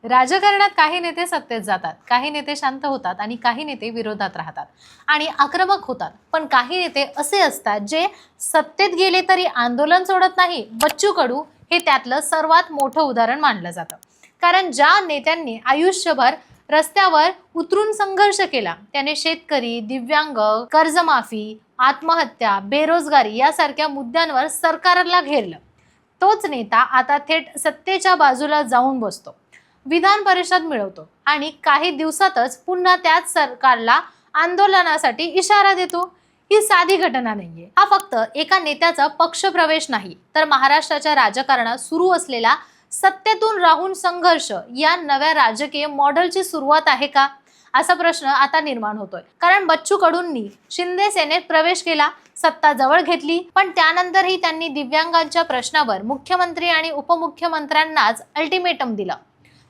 राजकारणात काही नेते सत्तेत जातात, काही नेते शांत होतात आणि काही नेते विरोधात राहतात आणि आक्रमक होतात. पण काही नेते असे असतात जे सत्तेत गेले तरी आंदोलन सोडत नाही. बच्चू कडू हे त्यातलं सर्वात मोठं उदाहरण मानलं जातं. कारण ज्या नेत्यांनी आयुष्यभर रस्त्यावर उतरून संघर्ष केला, त्याने शेतकरी, दिव्यांग, कर्जमाफी, आत्महत्या, बेरोजगारी यासारख्या मुद्द्यांवर सरकारला घेरलं. तोच नेता आता थेट सत्तेच्या बाजूला जाऊन बसतो, विधान परिषद मिळवतो आणि काही दिवसातच पुन्हा त्याच सरकारला आंदोलनासाठी इशारा देतो. ही साधी घटना नाहीये. हा फक्त एका नेत्याचा पक्षप्रवेश नाही, तर महाराष्ट्राच्या राजकारणात सुरू असलेला सत्तेतून राहून संघर्ष या नव्या राजकीय मॉडेलची सुरुवात आहे का, असा प्रश्न आता निर्माण होतोय. कारण बच्चू कडूंनी शिंदे सेनेत प्रवेश केला, सत्ता जवळ घेतली, पण त्यानंतरही त्यांनी दिव्यांगांच्या प्रश्नावर मुख्यमंत्री आणि उपमुख्यमंत्र्यांनाच अल्टिमेटम दिलं.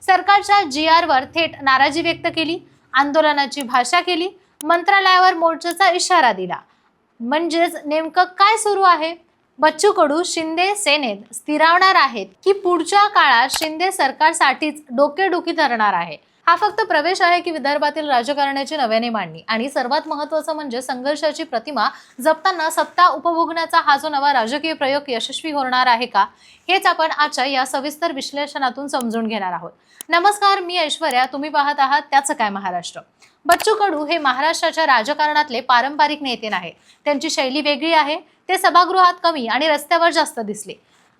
सरकारच्या GR वर थेट नाराजी व्यक्त केली, आंदोलनाची भाषा केली, मंत्रालयावर मोर्चाचा इशारा दिला. म्हणजेच नेमकं काय सुरू आहे? बच्चू कडू शिंदे सेनेत स्थिरावणार आहेत की पुढच्या काळात शिंदे सरकारसाठीच डोकेडुखी ठरणार आहे? हा फक्त प्रवेश आहे की विदर्भातील राजकारणाची नव्याने मांडणी? आणि सर्वात महत्त्वाचं म्हणजे संघर्षाची प्रतिमा जपताना सत्ता उपभोगण्याचा हा जो नवा राजकीय प्रयोग यशस्वी होणार आहे का, हेच आपण आजच्या या सविस्तर विश्लेषणातून समजून घेणार आहोत. नमस्कार, मी ऐश्वर्या. तुम्ही पाहत आहात त्याचं काय महाराष्ट्र. बच्चू कडू हे महाराष्ट्राच्या राजकारणातले पारंपरिक नेते नाही. त्यांची शैली वेगळी आहे. ते सभागृहात कमी आणि रस्त्यावर जास्त दिसले.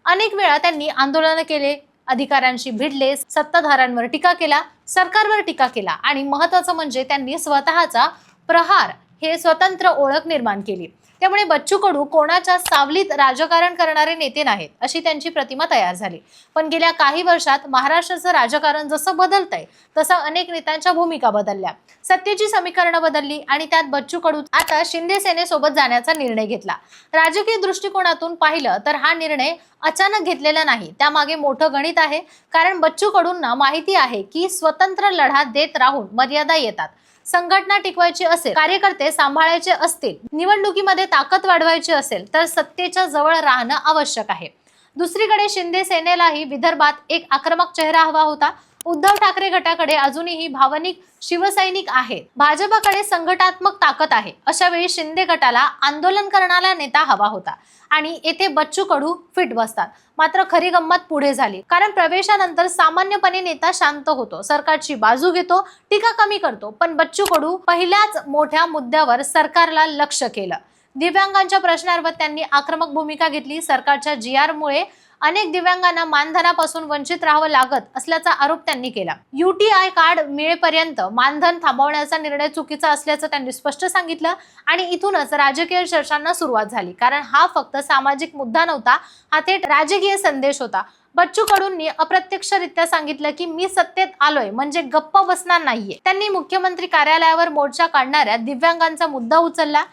अनेक वेळा त्यांनी आंदोलन केले, अधिकाऱ्यांशी भिडले, सत्ताधाऱ्यांवर टीका केला, सरकारवर टीका केला आणि महत्त्वाचं म्हणजे त्यांनी स्वतःचा प्रहार हे स्वतंत्र ओळख निर्माण केली. त्यामुळे बच्चू कडू कोणाच्या सावलीत राजकारण करणारे नेते नाहीत, अशी त्यांची प्रतिमा तयार झाली. पण गेल्या काही वर्षात महाराष्ट्राचं राजकारण जसं बदलतंय तसं अनेक नेत्यांच्या भूमिका बदलल्या, सत्तेची समीकरणं बदलली आणि त्यात बच्चू कडू आता शिंदे सेनेसोबत जाण्याचा निर्णय घेतला. राजकीय दृष्टिकोनातून पाहिलं तर हा निर्णय अचानक घेतलेला नाही, त्यामागे मोठं गणित आहे. कारण बच्चू कडूंना माहिती आहे की स्वतंत्र लढा देत राहून मर्यादा येतात. संघटना टिकवायची असेल, कार्यकर्ते सांभाळायचे असतील, निवडणुकीमध्ये ताकद वाढवायची असेल तर सत्तेच्या जवळ राहणं आवश्यक आहे. दुसरीकडे शिंदे सेनेलाही विदर्भात एक आक्रमक चेहरा हवा होता. उद्धव ठाकरे गटाकडे अजूनही भावनिक शिवसैनिक आहेत, भाजपकडे संघटनात्मक ताकद आहे. अशा वेळी शिंदे गटाला आंदोलन करणारा नेता हवा होता आणि येथे बच्चू कडू फिट बसतात. मात्र खरी गंमत पुढे झाली. कारण प्रवेशानंतर सामान्यपणे नेता शांत होतो, सरकारची बाजू घेतो, टीका कमी करतो. पण बच्चू कडू पहिल्याच मोठ्या मुद्द्यावर सरकारला लक्ष केलं. दिव्यांगांच्या प्रश्नावर त्यांनी आक्रमक भूमिका घेतली. सरकारच्या GR मुळे अनेक दिव्यांगांना मानधनापासून वंचित राहावं लागत असल्याचा आरोप त्यांनी केला. UTI कार्ड मिळेपर्यंत मानधन थांबवण्याचा निर्णय चुकीचा असल्याचं त्यांनी स्पष्ट सांगितलं आणि इथूनच राजकीय चर्चांना सुरुवात झाली. कारण हा फक्त सामाजिक मुद्दा नव्हता, हा थेट राजकीय संदेश होता. बच्चू कडूंनी अप्रत्यक्षरित्या सांगितलं की मी सत्तेत आलोय म्हणजे गप्प बसणार नाहीये. त्यांनी मुख्यमंत्री कार्यालयावर मोर्चा काढणाऱ्या दिव्यांगांचा मुद्दा उचलला,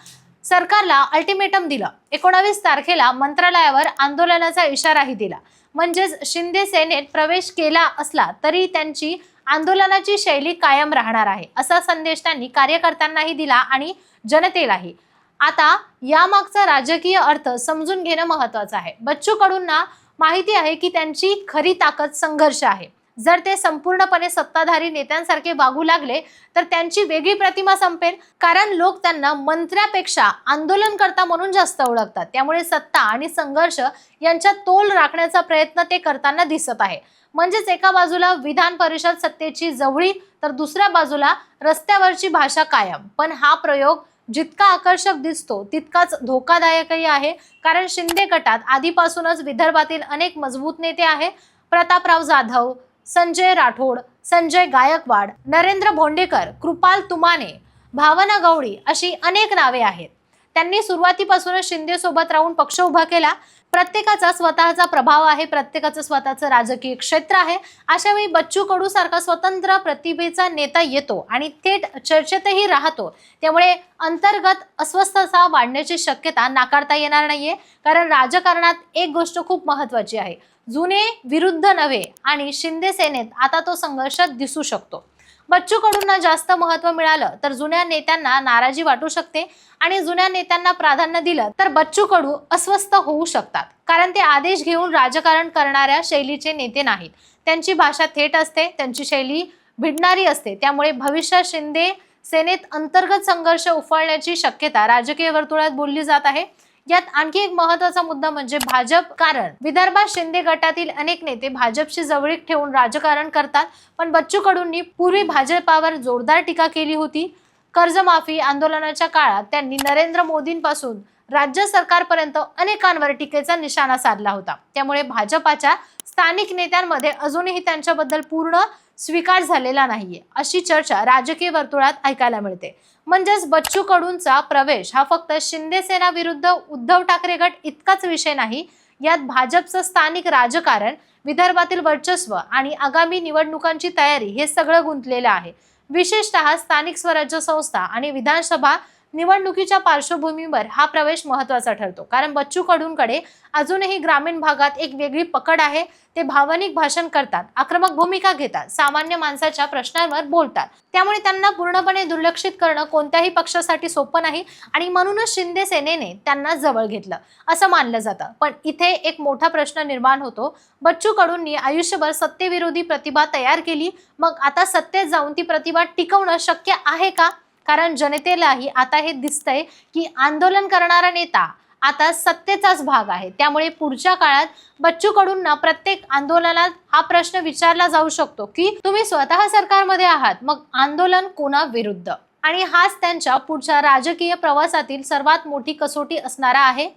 सरकारला अल्टिमेटम दिलं. 19 तारखेला मंत्रालयावर आंदोलनाचा इशाराही दिला. म्हणजेच शिंदे सेनेत प्रवेश केला असला तरी त्यांची आंदोलनाची शैली कायम राहणार आहे, असा संदेश त्यांनी कार्यकर्त्यांनाही दिला आणि जनतेलाही. आता यामागचा राजकीय अर्थ समजून घेणं महत्वाचं आहे. बच्चू कडूंना माहिती आहे की त्यांची खरी ताकद संघर्ष आहे. जर ते संपूर्णपणे सत्ताधारी नेत्यांसारखे वागू लागले तर त्यांची वेगळी प्रतिमा संपेल. कारण लोक त्यांना मंत्र्यापेक्षा आंदोलनकर्ता म्हणून जास्त ओळखतात. त्यामुळे सत्ता आणि संघर्ष यांच्यात तोल राखण्याचा प्रयत्न ते करताना दिसत आहे. म्हणजेच एका बाजूला विधान परिषद सत्तेची जवळी तर दुसऱ्या बाजूला रस्त्यावरची भाषा कायम. पण हा प्रयोग जितका आकर्षक दिसतो तितकाच धोकादायकही आहे. कारण शिंदे गटात आधीपासूनच विदर्भातील अनेक मजबूत नेते आहेत. प्रतापराव जाधव, संजय राठोड, संजय गायकवाड, नरेंद्र भोंडेकर, कृपाल तुमाने, भावना गवळी अशी अनेक नावे आहेत. त्यांनी सुरुवातीपासूनच शिंदे सोबत राहून पक्ष उभा केला. प्रत्येकाचा स्वतःचा प्रभाव आहे, प्रत्येकाचं स्वतःचं राजकीय क्षेत्र आहे. अशा वेळी बच्चू कडू सारखा स्वतंत्र प्रतिभेचा नेता येतो आणि थेट चर्चेतही राहतो. त्यामुळे अंतर्गत अस्वस्थता वाढण्याची शक्यता नाकारता येणार नाहीये. कारण राजकारणात एक गोष्ट खूप महत्वाची आहे, जुने विरुद्ध नवे आणि शिंदे सेनेत आता तो संघर्ष दिसू शकतो. बच्चू कडूंना जास्त महत्व मिळालं तर जुन्या नेत्यांना नाराजी वाटू शकते आणि जुन्या नेत्यांना प्राधान्य दिलं तर बच्चू कडू अस्वस्थ होऊ शकतात. कारण ते आदेश घेऊन राजकारण करणाऱ्या शैलीचे नेते नाहीत. त्यांची भाषा थेट असते, त्यांची शैली भिडणारी असते. त्यामुळे भविष्यात शिंदे सेनेत अंतर्गत संघर्ष उफाळण्याची शक्यता राजकीय वर्तुळात बोलली जात आहे. यात आणखी एक महत्त्वाचा मुद्दा म्हणजे भाजप. कारण विदर्भात शिंदे गटातील अनेक नेते भाजपशी जवळीक ठेवून राजकारण करतात. पण बच्चू कडूंनी पूर्वी भाजपावर जोरदार टीका केली होती. कर्जमाफी आंदोलनाच्या काळात त्यांनी नरेंद्र मोदींपासून राज्य सरकारपर्यंत अनेकांवर टीकेचा निशाणा साधला होता. त्यामुळे भाजपाच्या स्थानिक नेत्यांमध्ये अजूनही त्यांच्याबद्दल पूर्ण स्वीकार झालेला नाहीये, अशी चर्चा राजकीय वर्तुळात ऐकायला मिळते. म्हणजेच बच्चू कडूंचा प्रवेश हा फक्त शिंदे सेना विरुद्ध उद्धव ठाकरे गट इतकाच विषय नाही. यात भाजपचं स्थानिक राजकारण, विदर्भातील वर्चस्व आणि आगामी निवडणुकांची तयारी हे सगळं गुंतलेलं आहे. विशेषतः स्थानिक स्वराज्य संस्था आणि विधानसभा निवडणुकीच्या पार्श्वभूमीवर हा प्रवेश महत्त्वाचा ठरतो. कारण बच्चू कडूंकडे अजूनही ग्रामीण भागात एक वेगळी पकड आहे. ते भावनिक भाषण करतात, आक्रमक भूमिका घेतात, सामान्य माणसाच्या प्रश्नांवर बोलतात. त्यामुळे त्यांना पूर्णपणे दुर्लक्षित करणं कोणत्याही पक्षासाठी सोपं नाही आणि म्हणूनच शिंदे सेनेने त्यांना जवळ घेतलं असं मानलं जातं. पण इथे एक मोठा प्रश्न निर्माण होतो. बच्चू कडूंनी आयुष्यभर सत्तेविरोधी प्रतिभा तयार केली. मग आता सत्तेत जाऊन ती प्रतिभा टिकवणं शक्य आहे का? कारण जनतेलाही आता हे दिसतंय की आंदोलन करणारा नेता आता सत्तेचाच भाग आहे. त्यामुळे पुढच्या काळात बच्चू कडूंना प्रत्येक आंदोलनात हा प्रश्न विचारला जाऊ शकतो की तुम्ही स्वतः सरकारमध्ये आहात, मग आंदोलन कोणा विरुद्ध? आणि हाच त्यांच्या पुढच्या राजकीय प्रवासातील सर्वात मोठी कसोटी असणारा आहे.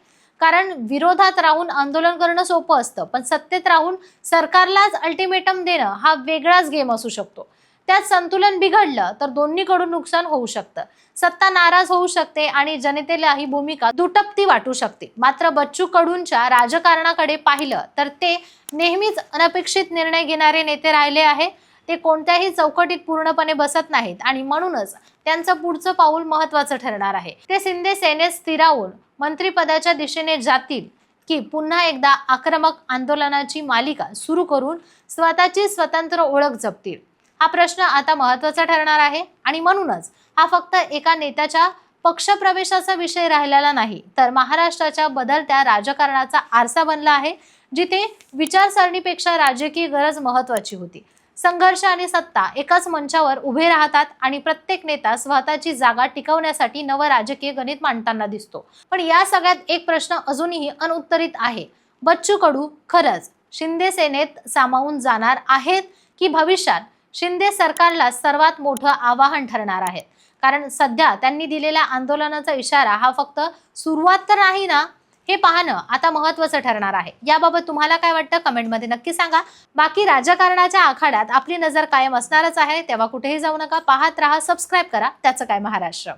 कारण विरोधात राहून आंदोलन करणं सोपं असतं, पण सत्तेत राहून सरकारलाच अल्टिमेटम देणं हा वेगळाच गेम असू शकतो. त्यात संतुलन बिघडलं तर दोन्हीकडून नुकसान होऊ शकतं. सत्ता नाराज होऊ शकते आणि जनतेला ही भूमिका दुटप्पी वाटू शकते. मात्र बच्चू कडूंच्या राजकारणाकडे पाहिलं तर ते नेहमीच अनपेक्षित निर्णय घेणारे नेते राहिले आहे. ते कोणत्याही चौकटीत पूर्णपणे बसत नाहीत आणि म्हणूनच त्यांचं पुढचं पाऊल महत्त्वाचं ठरणार आहे. ते शिंदे सेनेत स्थिरावून मंत्रिपदाच्या दिशेने जातील की पुन्हा एकदा आक्रमक आंदोलनाची मालिका सुरू करून स्वतःची स्वतंत्र ओळख जपतील? हा प्रश्न आता महत्त्वाचा ठरणार आहे. आणि म्हणूनच हा फक्त एका नेत्याच्या पक्षप्रवेशाचा विषय राहिलेला नाही, तर महाराष्ट्राच्या बदलत्या राजकारणाचा आरसा बनला आहे, जिथे विचारसरणीपेक्षा राजकीय गरज महत्त्वाची होती. संघर्ष आणि सत्ता एकाच मंचावर उभे राहतात आणि प्रत्येक नेता स्वतःची जागा टिकवण्यासाठी नवं राजकीय गणित मांडताना दिसतो. पण या सगळ्यात एक प्रश्न अजूनही अनुत्तरित आहे. बच्चू कडू खरंच शिंदे सेनेत सामावून जाणार आहेत की भविष्यात शिंदे सरकारला सर्वात मोठं आव्हान ठरणार आहेत? कारण सध्या त्यांनी दिलेल्या आंदोलनाचा इशारा हा फक्त सुरुवात तर नाही ना, हे पाहणं आता महत्त्वाचं ठरणार आहे. याबाबत तुम्हाला काय वाटतं कमेंटमध्ये नक्की सांगा. बाकी राजकारणाच्या आखाड्यात आपली नजर कायम असणारच आहे, तेव्हा कुठेही जाऊ नका. पाहत राहा, सबस्क्राईब करा त्याचं काय महाराष्ट्र.